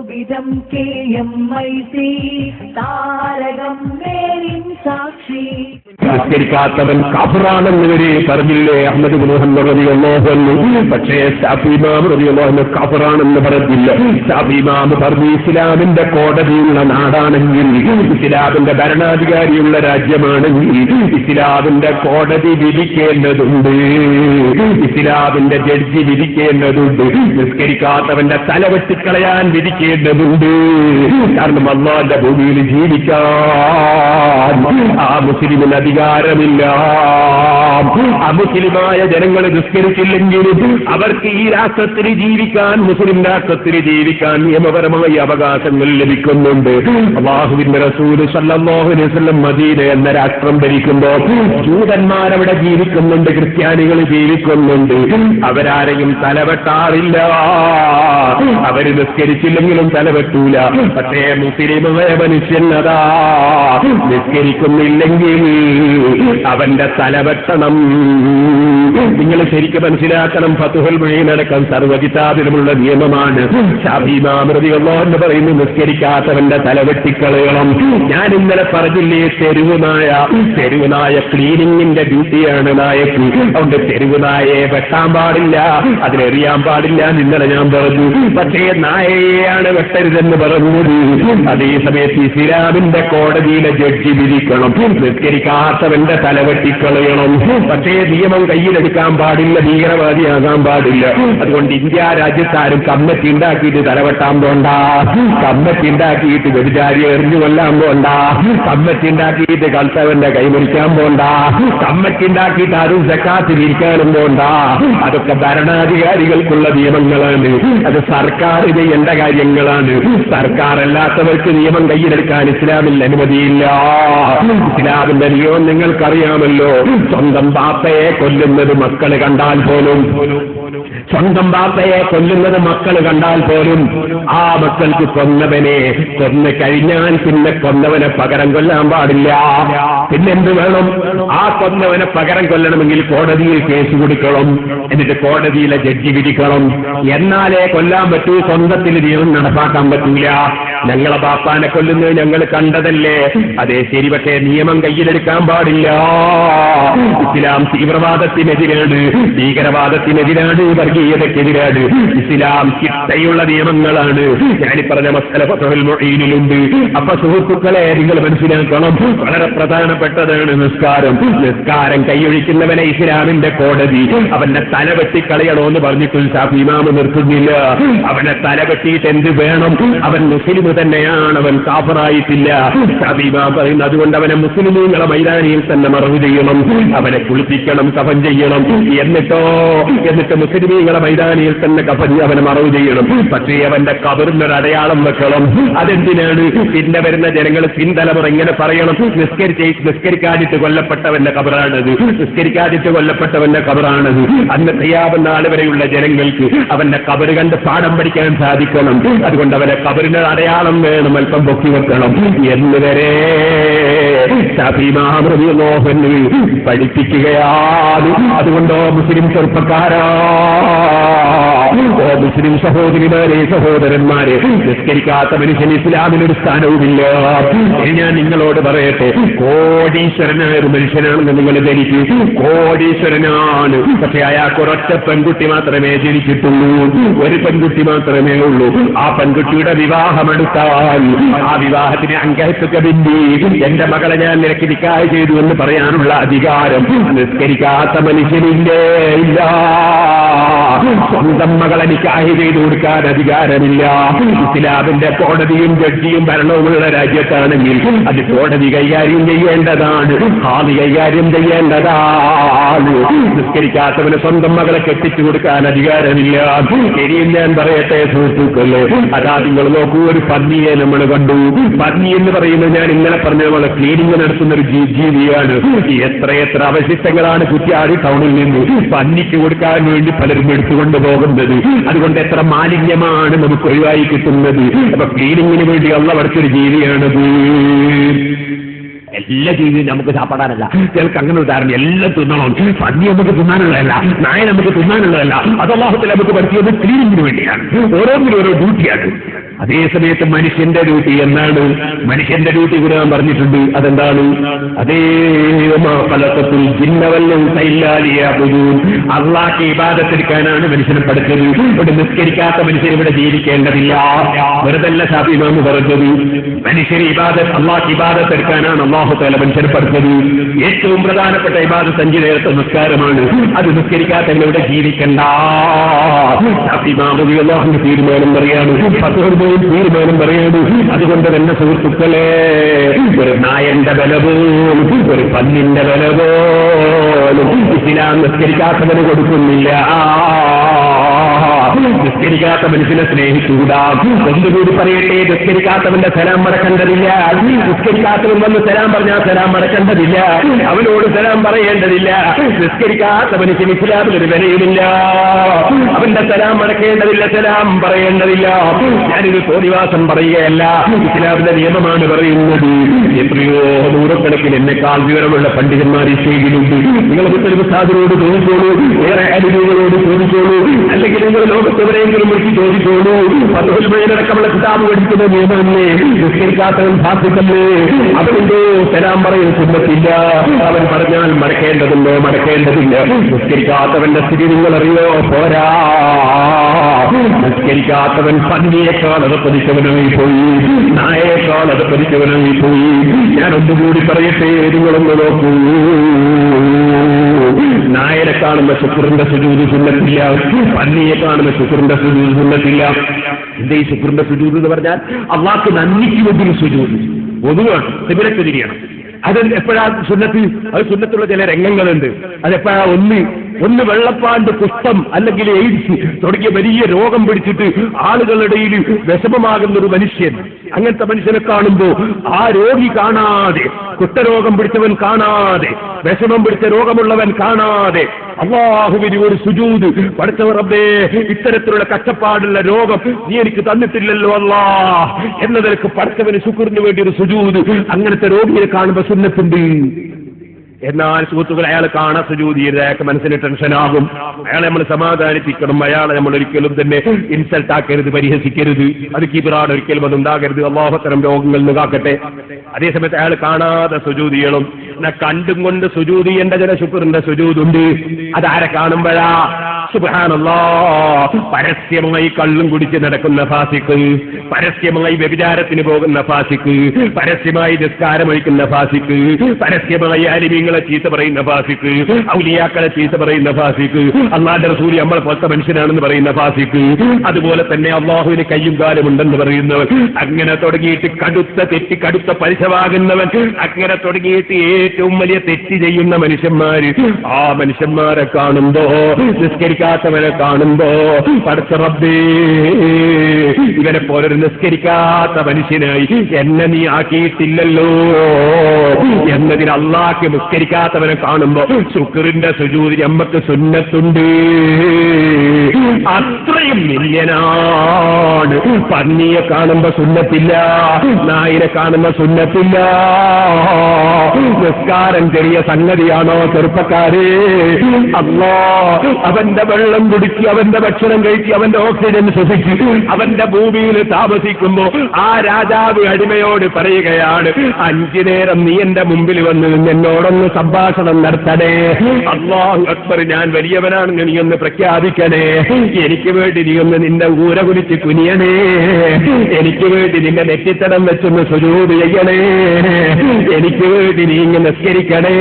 വിധം KMIC താരകം നേരിൻ സാക്ഷി. നിസ്കരിക്കാത്തവൻ കാഫിറാണെന്ന് വരെ പറഞ്ഞില്ലേ അഹ്മദ് ഇബ്നു ഹംബൽ റളിയല്ലാഹു അൻഹു. പക്ഷേ ശാഫി ഇമാം റളിയല്ലാഹു അൻഹു കാഫിറാണെന്ന് പറഞ്ഞില്ല. ശാഫി ഇമാം പറഞ്ഞു ഇസ്ലാമിന്റെ കോടതിയുള്ള നാടാണെങ്കിൽ, ഇസ്ലാമിന്റെ ഭരണാധികാരിയുള്ള രാജ്യമാണെങ്കിൽ ഇസ്ലാമിന്റെ കോടതി വിധിക്കേണ്ടതുണ്ട്, ഇസ്ലാമിന്റെ ജഡ്ജി വിധിക്കേണ്ടതുണ്ട്. നിസ്കരിക്കാത്തവന്റെ തല വെട്ടിക്കളയാൻ വിധിക്കേണ്ടതുണ്ട്. കാരണം അല്ലാഹുവിന്റെ ഭൂമിയിൽ ജീവിക്കാൻ ആ മുസ്ലിമിന് അധികാരമില്ല. അമുസ്ലിമായ ജനങ്ങൾ നിസ്കരിച്ചില്ലെങ്കിലും അവർക്ക് ഈ രാഷ്ട്രത്തിൽ ജീവിക്കാൻ, മുസ്ലിം രാഷ്ട്രത്തിൽ ജീവിക്കാൻ നിയമപരമായ അവകാശങ്ങൾ ലഭിക്കുന്നുണ്ട്. അല്ലാഹുവിന്റെ റസൂൽ സല്ലല്ലാഹു അലൈഹി വസല്ലം മദീന എന്ന രാഷ്ട്രം ഭരിക്കുമ്പോൾ ജൂതന്മാരവിടെ ജീവിക്കുന്നുണ്ട്, ക്രിസ്ത്യാനികൾ ജീവിക്കുന്നുണ്ട്. അവരാരെയും തലവെട്ടാറില്ല, അവര് നിസ്കരിച്ചില്ലെങ്കിലും തലവെട്ടൂല. പക്ഷേ മുസ്ലിമായ മനുഷ്യനതാ നിസ്കരിക്കുന്നില്ലെങ്കിൽ അവന്റെ തലവെട്ടണം. നിങ്ങൾ ശരിക്കും മനസ്സിലാക്കണം, ഫത്ഹുൽ മുഈൻ അടക്കം സർവ്വകിതാബിലുമുള്ള നിയമമാണ്. ശാഫി ഇമാം റളിയല്ലാഹു അൻഹു പറയുന്നു നിസ്കരിക്കാത്തവന്റെ തലവെട്ടിക്കളയണം. ഞാൻ ഇന്നലെ പറഞ്ഞില്ലേ, തെരുവുനായ ക്ലീനിങ്ങിന്റെ ഡ്യൂട്ടിയാണ് നായക്ക്. അതുകൊണ്ട് തെരുവുനായെ വെട്ടാൻ പാടില്ല, അതിലെറിയാൻ പാടില്ല ഇന്നലെ ഞാൻ പറഞ്ഞു. പക്ഷേ നായയെയാണ് വെട്ടരുതെന്ന് പറഞ്ഞത്. അതേ സമയത്ത് ഇസ്ലാമിന്റെ കോടതിയിലെ ജഡ്ജി വിധിക്കണം നിസ്കരിക്കാത്തവന്റെ തലവെട്ടിക്കളയണം. പക്ഷേ നിയമം കയ്യിലെടുക്കാൻ പാടില്ല, ഭീകരവാദിയാകാൻ പാടില്ല. അതുകൊണ്ട് ഇന്ത്യ രാജ്യത്താരും കമ്മിറ്റി ഉണ്ടാക്കിയിട്ട് തലവെട്ടാൻ പോണ്ട, കമ്മിറ്റി ഉണ്ടാക്കിയിട്ട് വ്യഭിചാരി എറിഞ്ഞു കൊല്ലാൻ പോണ്ട, കമ്മിറ്റി ഉണ്ടാക്കിയിട്ട് കൽത്തവന്റെ കൈമരിക്കാൻ പോണ്ട, കമ്മിറ്റി ഉണ്ടാക്കിയിട്ട് ആരും സക്കാത്തിൽ ഇരിക്കാനും പോണ്ട. അതൊക്കെ ഭരണാധികാരികൾക്കുള്ള നിയമങ്ങളാണ്, അത് സർക്കാർ ചെയ്യേണ്ട കാര്യങ്ങളാണ്. സർക്കാർ അല്ലാത്തവർക്ക് നിയമം കയ്യിലെടുക്കാൻ ഇസ്ലാമിൽ അനുമതിയില്ല. ഇസ്ലാമിന്റെ നിയമം നിങ്ങൾക്കറിയാമല്ലോ. സ്വന്തം ബാപ്പയെ കൊല്ലുന്നത് മക്കള് കണ്ടാൽ പോലും, സ്വന്തം ബാപ്പയെ കൊല്ലുന്നത് മക്കൾ കണ്ടാൽ പോലും ആ മക്കൾക്ക് കൊന്നവനെ കൊന്നു കഴിഞ്ഞാൽ പിന്നെ കൊന്നവനെ പകരം കൊല്ലാൻ പാടില്ല. പിന്നെന്ത് വേണം? ആ കൊന്നവനെ പകരം കൊല്ലണമെങ്കിൽ കോടതിയിൽ കേസ് കൊടുക്കണം, എന്നിട്ട് കോടതിയിലെ ജഡ്ജി വിധിക്കണം. എന്നാലേ കൊല്ലാൻ പറ്റൂ, സ്വന്തത്തിൽ നിയമം നടപ്പാക്കാൻ പറ്റൂല. ഞങ്ങളെ ബാപ്പാനെ കൊല്ലുന്നത് ഞങ്ങൾ കണ്ടതല്ലേ, അതേ ശരി, പക്ഷേ നിയമം കയ്യിലെടുക്കാൻ പാടില്ല. ഇസ്ലാം തീവ്രവാദത്തിനെതിരാണ്, ഭീകരവാദത്തിനെതിരാണ്, വർഗീയതക്കെതിരാണ്. ഇസ്ലാം ചിട്ടയുള്ള നിയമങ്ങളാണ്. ഞാനീ പറഞ്ഞ മസ്അല ഫത്ഹുൽ മുഈനിലുണ്ട്. അപ്പൊ സുഹൃത്തുക്കളെ, നിങ്ങൾ മനസ്സിലാക്കണം, വളരെ പ്രധാനപ്പെട്ടതാണ് നിസ്കാരം. നിസ്കാരം കൈയൊഴിക്കുന്നവനെ ഇസ്ലാമിന്റെ കോടതി അവന്റെ തല വെട്ടിക്കളയണോന്ന് പറഞ്ഞിട്ട് ശാഫി ഇമാം നിർത്തുന്നില്ല. അവനെ തല വെട്ടിയിട്ട് എന്ത് വേണം? അവൻ മുസ്ലിം തന്നെയാണ്, അവൻ കാഫിറായിട്ടില്ല. ശാഫി ഇമാം പറയുന്നത് അതുകൊണ്ട് അവനെ മുസ്ലിമീങ്ങളെ മൈതാനിയിൽ തന്നെ മറവ് ചെയ്യണം, അവനെ കുളിപ്പിക്കണം, കഫൻ ചെയ്യണം. എന്നിട്ട് മുസ്ലിമീങ്ങളെ മൈതാനിയിൽ തന്നെ അവനെ മറവ് ചെയ്യണം. പക്ഷേ അവന്റെ ഖബറിനൊരു അടയാളം വെക്കണം. അതെന്തിനാണ്? പിന്നെ വരുന്ന ജനങ്ങൾ പിൻതലമുറ ഇങ്ങനെ പറയണം, നിസ്കരിക്കാതിട്ട് കൊല്ലപ്പെട്ടവന്റെ ഖബറാണത്, നിസ്കരിക്കാതിട്ട് കൊല്ലപ്പെട്ടവന്റെ ഖബറാണത്. അന്ന് ഖിയാമത്ത് നാൾ വരെയുള്ള ജനങ്ങൾക്ക് അവന്റെ ഖബറ് കണ്ട് പാഠം പഠിക്കാൻ സാധിക്കണം. അതുകൊണ്ട് അവന്റെ ഖബറിന് അടയാളം വേണം, അല്പം പൊക്കി വെക്കണം എന്ന് വരെ ശാഫി ഇമാം റളിയല്ലാഹു അൻഹു പഠിപ്പിക്കുകയാണ്. അതുകൊണ്ടോ മുസ്ലിം ചെറുപ്പക്കാരാ, മുസ്ലിം സഹോദരിമാരെ, സഹോദരന്മാരെ, നിസ്കരിക്കാത്ത മനുഷ്യൻ ഇസ്ലാമിനൊരു സ്ഥാനവുമില്ല. ഞാൻ നിങ്ങളോട് പറയട്ടെ, കോടീശ്വരനായ ഒരു മനുഷ്യനാണെന്ന് നിങ്ങൾ ധരിക്കും. കോടീശ്വരനാണ്, പക്ഷെ അയാൾക്ക് ഒരൊറ്റ പെൺകുട്ടി മാത്രമേ ജനിച്ചിട്ടുള്ളൂ, ഒരു പെൺകുട്ടി മാത്രമേ ഉള്ളൂ. ആ പെൺകുട്ടിയുടെ വിവാഹമെടുത്താൽ ആ വിവാഹത്തിന് അങ്കഹത്തുക ബിന്ദി, എന്റെ മകളെ ഞാൻ നിനക്ക് നിക്കാഹ് ചെയ്തു എന്ന് പറയാനുള്ള അധികാരം നിസ്കരിക്കാത്ത മനുഷ്യനില്ലേ, ഇല്ല. സ്വന്തം മകളെ നിക്കാഹ് ചെയ്തു കൊടുക്കാൻ അധികാരമില്ല. ഇസ്ലാമിന്റെ കോടതിയും ജഡ്ജിയും ഭരണവുമുള്ള രാജ്യത്താണെങ്കിൽ അത് കോടതി കൈകാര്യം ചെയ്യേണ്ടതാണ്, ഖാദി കൈകാര്യം ചെയ്യേണ്ടതാണ്. നിസ്കരിക്കാത്തവന് സ്വന്തം മകളെ കെട്ടിച്ചു കൊടുക്കാൻ അധികാരമില്ല. ഇനിയും ഞാൻ പറയട്ടെ സുഹൃത്തുക്കളെ, അതാ നിങ്ങൾ നോക്കൂ, ഒരു പന്നിയെ നമ്മൾ കണ്ടു. പന്നി എന്ന് പറയുന്നത് ഞാൻ ഇന്നലെ പറഞ്ഞ പോലെ ക്ലീനിങ് നടത്തുന്ന ഒരു ജീവിയാണ്. എത്രയെത്ര അവശിഷ്ടങ്ങളാണ് കുറ്റ്യാടി ടൗണിൽ നിന്ന് പന്നിക്ക് കൊടുക്കാൻ വേണ്ടി പലരും എടുത്തുകൊണ്ട് പോകുന്നത്. അതുകൊണ്ട് എത്ര മാലിന്യമാണ് നമുക്ക് ഒഴിവായി കിട്ടുന്നത്. അപ്പൊ ക്ലീനിങ്ങിന് വേണ്ടി ഉള്ള പഠിച്ചൊരു ജീവിയാണത്. എല്ലാ ജീവിയും നമുക്ക് സാപ്പാടാനല്ല. ചിലർക്ക് അങ്ങനെ ഒരു ധാരണ, എല്ലാം തിന്നണം. പന്നി നമുക്ക് തിന്നാനുള്ളതല്ല, നായ നമുക്ക് തിന്നാനുള്ളതല്ല. അത് അല്ലാഹു തആല നമുക്ക് പഠിച്ചത് ക്ലീനിങ്ങിന് വേണ്ടിയാണ്. ഓരോന്നിനും ഓരോ ഡ്യൂട്ടിയാണ്. അതേസമയത്ത് മനുഷ്യന്റെ ഡ്യൂട്ടി എന്നാണ്? മനുഷ്യന്റെ ഡ്യൂട്ടി ഖുർആൻ പറഞ്ഞിട്ടുണ്ട്. അതെന്താണ്? അള്ളാഹ്ക്ക് ഇബാദത്തെടുക്കാനാണ് മനുഷ്യനെ പഠിച്ചത്. ഇവിടെ നിസ്കരിക്കാത്ത മനുഷ്യൻ ഇവിടെ ജീവിക്കേണ്ടതില്ല. വെറുതല്ല ഷാഫി ഇമാം പറഞ്ഞത്. മനുഷ്യന് അള്ളാഹ്ക്ക് ഇബാദത്ത് എടുക്കാനാണ് അല്ലാഹു തആല മനുഷ്യനെ പഠിച്ചത്. ഏറ്റവും പ്രധാനപ്പെട്ട ഇബാദത്ത് 5 നേരത്തെ നിസ്കാരമാണ്. അത് നിസ്കരിക്കാത്തവൻ ഇവിടെ ജീവിക്കണ്ട. ഷാഫി ഇമാം റളിയല്ലാഹു തീരുമാനം പറയാണ്, തീരുമാനം പറയാണ്. അതുകൊണ്ട് തന്നെ സുഹൃത്തുക്കളെ, ഒരു നായന്റെ വില പോലും ഒരു പന്നിന്റെ വില പോലും ഇസ്ലാം നിസ്കരിക്കാത്തവന് കൊടുക്കുന്നില്ല. നിസ്കരിക്കാത്ത മനുഷ്യനെ സ്നേഹിച്ചുകൂടാ. ഒന്നുകൂടി പറയട്ടെ, നിസ്കരിക്കാത്തവന്റെ സലാം മടക്കേണ്ടതില്ല. നിസ്കരിക്കാത്തവൻ വന്ന് സലാം പറഞ്ഞാൽ സലാം മടക്കേണ്ടതില്ല. അവനോട് സലാം പറയേണ്ടതില്ല. നിസ്കരിക്കാത്ത മനുഷ്യൻ ഇസ്ലാമിലൊരു വിലയുമില്ല. അവന്റെ സലാം മടക്കേണ്ടതില്ല, സലാം പറയേണ്ടതില്ല. ഞാനിത് തോന്നിവാസം പറയുകയല്ല, ഇസ്ലാമിന്റെ നിയമമാണ് പറയുന്നത്. എത്രയോ നൂറുകണക്കിന് എന്നെക്കാൾ വിവരമുള്ള പണ്ഡിതന്മാർ ഈ സ്റ്റേജിലുണ്ട്. നിങ്ങൾ ഉസ്താദിനോട് ചോദിച്ചോളൂ, വേറെ അലികളോട് ചോദിച്ചോളൂ, അല്ലെങ്കിൽ നിങ്ങൾ ലോകത്തെവരെയെങ്കിലും വിളിച്ച് ചോദിച്ചോളൂ. പത്തോൽമയിലടക്കമുള്ള കിതാബ് പഠിക്കുന്ന നിയമമല്ലേ? നിസ്കരിക്കാത്തവൻ ഫാസിഖല്ലേ? അവനെന്തോ സലാം പറയും സുന്നത്തില്ല. അവൻ പറഞ്ഞാൽ മടക്കേണ്ടതുണ്ടോ? മടക്കേണ്ടതില്ല. നിസ്കരിക്കാത്തവന്റെ സ്ഥിതി നിങ്ങൾ അറിയോ? പോരാ. നിസ്കരിക്കാത്തവൻ പന്നിയേക്കാൾ അത് പതിച്ചവനായി പോയി, നായേക്കാൾ അത് പതിച്ചവനായി പോയി. ഞാൻ ഒന്നുകൂടി പറയട്ടെ, നിങ്ങളൊന്ന് നോക്കൂ. നായരെ കാണുന്ന ശുക്രിന്റെ സുജൂദ് സുന്നത്തില്ല, പന്നിയെ കാണുന്ന ശുക്രിന്റെ സുജൂദ് സുന്നത്തില്ല. എന്താ ഈ ശുക്രിന്റെ സുജൂദ് എന്ന് പറഞ്ഞാൽ? അള്ളാഹ്ക്ക് നന്ദിക്ക് വേണ്ടി സുജൂദ്. ഒന്നുമാണ് തിബിലക്ക് തിരിയണം. അത് എപ്പോഴാ സുന്നത്ത്? അത് സുന്നത്തുള്ള ചില രംഗങ്ങളുണ്ട്. അതെപ്പോഴാ? ഒന്ന് വെള്ളപ്പാണ്ട്, കുഷ്ഠം അല്ലെങ്കിൽ എയ്ഡ്സ് തുടങ്ങിയ വലിയ രോഗം പിടിച്ചിട്ട് ആളുകളുടെ വിഷമമാകുന്ന ഒരു മനുഷ്യൻ, അങ്ങനത്തെ മനുഷ്യനെ കാണുമ്പോ ആ രോഗി കാണാതെ, കുഷ്ഠരോഗം പിടിച്ചവൻ കാണാതെ, വിഷമം പിടിച്ച രോഗമുള്ളവൻ കാണാതെ അല്ലാഹുവിന് ഒരു സുജൂദ്. പഠിച്ചവർ റബ്ബേ, ഇത്തരത്തിലുള്ള കഷ്ടപ്പാടുള്ള രോഗം നീ എനിക്ക് തന്നിട്ടില്ലല്ലോ അല്ലാഹ് എന്നതിലേക്ക് പഠിച്ചവന് ശുക്രിന് വേണ്ടി ഒരു സുജൂദ്. അങ്ങനത്തെ രോഗിയെ കാണുമ്പോ സുന്നത്തുണ്ട്. എന്നാൽ സുഹൃത്തുക്കൾ, അയാൾ കാണാൻ സുജൂദ് ചെയ്ത് അയാൾക്ക് മനസ്സിന് ടെൻഷനാകും. അയാളെ നമ്മൾ സമാധാനിപ്പിക്കണം. അയാളെ നമ്മൾ ഒരിക്കലും തന്നെ ഇൻസൾട്ട് ആക്കരുത്, പരിഹസിക്കരുത്. അത് കിബിറാണ്, ഒരിക്കലും അതുണ്ടാകരുത്. അല്ലാഹു അത്തരം രോഗങ്ങളിൽ നിന്ന് കാക്കട്ടെ. അതേസമയത്ത് അയാൾ കാണാതെ സുജൂദ് ചെയ്യണം. എന്നാൽ കണ്ടും കൊണ്ട് സുജൂദ് ചെയ്യേണ്ട ചില ശുക്രിന്റെ സുജൂദുണ്ട്. അതാരെ കാണുമ്പോഴാ? സുബ്ഹാനല്ലാഹ്, പരസ്യമായി കള്ളും കുടിച്ച് നടക്കുന്ന ഫാസിഖ്, പരസ്യമായി വ്യഭിചാരത്തിന് പോകുന്ന ഫാസിഖ്, പരസ്യമായി നിസ്കാരമൊഴിക്കുന്ന ഫാസിഖ്, പരസ്യമായി അലിമീങ്ങളെ ചീത്ത പറയുന്ന ഫാസിഖ്, ഔലിയാക്കളെ ചീത്ത പറയുന്ന ഫാസിഖ്, അല്ലാഹുവിന്റെ റസൂൽ നമ്മളെ പോലത്തെ മനുഷ്യനാണെന്ന് പറയുന്ന ഫാസിഖ്, അതുപോലെ തന്നെ അല്ലാഹുവിന് കയ്യും കാലും ഉണ്ടെന്ന് പറയുന്നവൻ, അങ്ങനെ തുടങ്ങിയിട്ട് കടുത്ത പലിശവാകുന്നവൻ, അങ്ങനെ തുടങ്ങിയിട്ട് ഏറ്റവും വലിയ തെറ്റ് ചെയ്യുന്ന മനുഷ്യന്മാര്, ആ മനുഷ്യന്മാരെ കാണുമ്പോ, നിസ്കരിക്കാത്തവരെ കാണുമ്പോ പടച്ച റബ്ബേ, ഇവരെ പോലൊരു നിസ്കരിക്കാത്ത മനുഷ്യനായി എന്നെ നീ ആക്കിയിട്ടില്ലല്ലോ എന്നതിന് അള്ളാഹ്ക്ക് നിസ്കരിക്കാത്തവനെ കാണുമ്പോ ശുക്രിന്റെ സുജൂദ് നമ്മക്ക് സുന്നത്തുണ്ട്. അത്രയും മില്യനാണ്. പന്നിയെ കാണുമ്പോ സുന്നത്തില്ല, നായിനെ കാണുമ്പോ സുന്നത്തില്ല. നിസ്കാരം ചെറിയ സംഗതിയാണോ ചെറുപ്പക്കാരെ? അല്ലാഹ് അവന്റെ വെള്ളം കുടിച്ച്, അവന്റെ ഭക്ഷണം കഴിച്ച്, അവന്റെ ഓക്സിജൻ ശ്വസിച്ച്, അവന്റെ ഭൂമിയിൽ താമസിക്കുമ്പോ ആ രാജാവ് അടിമയോട് പറയുകയാണ്, 5 നേരം നീ എന്റെ മുമ്പിൽ വന്ന് എന്നോടൊന്ന് സംഭാഷണം നടത്തണേ. അല്ലാഹു അക്ബർ, ഞാൻ വലിയവനാണെന്ന് നീ ഒന്ന് പ്രഖ്യാപിക്കണേ. എനിക്ക് വേണ്ടി നീ ഒന്ന് നിന്റെ ഊര കുടിച്ച് കുനിയണേ. എനിക്ക് വേണ്ടി നിന്റെ നെറ്റിത്തടം വെച്ചൊന്ന് സുജൂദ് ചെയ്യണേ. എനിക്ക് വേണ്ടി നീ ഇങ്ങനെ നിസ്കരിക്കണേ.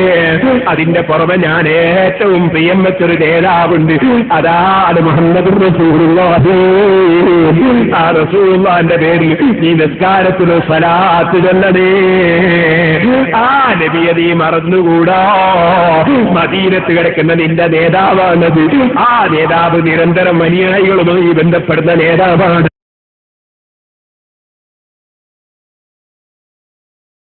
അതിന്റെ പുറമെ ഞാൻ ഏറ്റവും പ്രിയം വെച്ചൊരു നേതാവുണ്ട്, അതാണ് മുഹമ്മദ് റസൂലുള്ളാഹി. ആ റസൂലുള്ളാഹിന്റെ പേരിൽ നീ നിസ്കാരത്തിന് സ്വലാത്ത് ചൊല്ലണേ. ആ നബിയെ നീ മറന്നുകൂടാ. മദീനത്ത് കിടക്കുന്ന നിന്റെ നേതാവാണത്. ആ നേതാവ് നിരന്തരം അനുയായികളുമായി ബന്ധപ്പെടുന്ന നേതാവാണ്.